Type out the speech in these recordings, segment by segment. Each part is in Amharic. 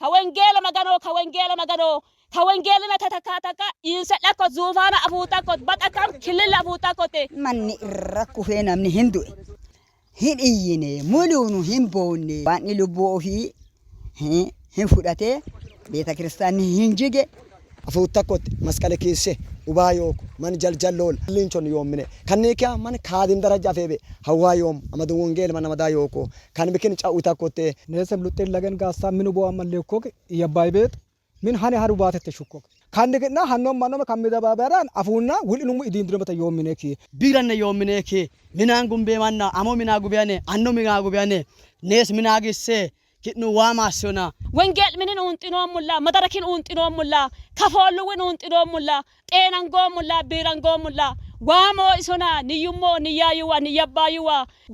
ከወንጌል መገኖ ከወንጌልና ተተካተካ ይንሰላኮ ዙፋና አፉታኮ በጣካም ክልል አፉታኮቴ ማን ረኩ ሄናምኒ ሂንዱ ሂድይኔ ሙሉኑ ሂምቦኒ ባኒ ልቦፊ ሂንፉዳቴ ቤተ ክርስቲያን ሂንጂጌ አፉታኮት መስቀለ ኪሴ ubaayoko man jaljalol linchon yomine kannekia man kaadim daraja febe hawayom amadu wongel man amadayoko kan bikin cauta kote nesem lutel lagen gasa minu bo amalekok yabay bet min hani haru batete shukok kandigna hannom manom kamida babaran afuna wulinu idindremata yomineki biranne yomineki minangumbe manna amo minagubiyane anno minagubiyane nes minagisse kitnu wamasona ወንጌል ምንን ኡንጥኖሙላ መደረኪን ኡንጥኖሙላ ከፎሉውን ኡንጥኖሙላ ጤናንጎሙላ ቢራንጎሙላ ዋሞ ኢሶና ንዩሞ ንያዩዋ ንያባዩዋ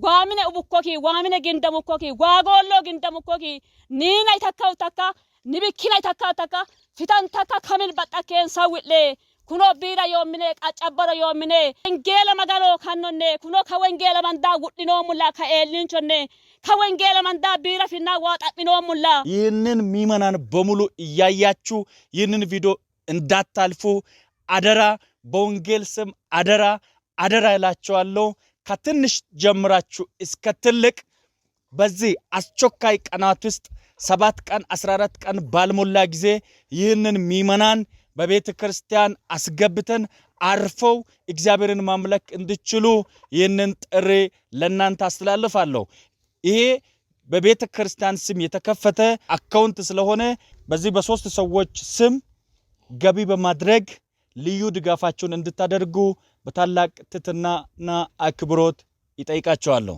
ዋሚነ ኡቡኮኪ ዋሚነ ግንደሙኮኪ ዋጎሎ ግንደሙኮኪ ኒና ይተካው ተካ ንብኪና ይተካው ተካ ፊታን ተካ ከሚል በጣከን ሰውለ ኩኖ ቢራ yoomine qacabbara yoomine wengela magalo kanonne kuno ka wengela manda wuddinomulla ka elinchonne ka wengela manda ቢራ ፊና ዋጣጥኖሙላ ይህንን ሚመናን በሙሉ እያያችሁ ይህንን ቪዲዮ እንዳታልፉ አደራ በወንጌል ስም አደራ እላችኋለሁ ከትንሽ ጀምራችሁ እስከ ትልቅ በዚህ አስቸኳይ ቀናት ውስጥ 7 ቀን 14 ቀን ባልሞላ ጊዜ ይህንን ሚመናን በቤተ ክርስቲያን አስገብተን አርፈው እግዚአብሔርን ማምለክ እንድችሉ ይህንን ጥሪ ለእናንተ አስተላልፋለሁ። ይሄ በቤተ ክርስቲያን ስም የተከፈተ አካውንት ስለሆነ በዚህ በሶስት ሰዎች ስም ገቢ በማድረግ ልዩ ድጋፋችሁን እንድታደርጉ በታላቅ ትህትናና አክብሮት ይጠይቃችኋለሁ።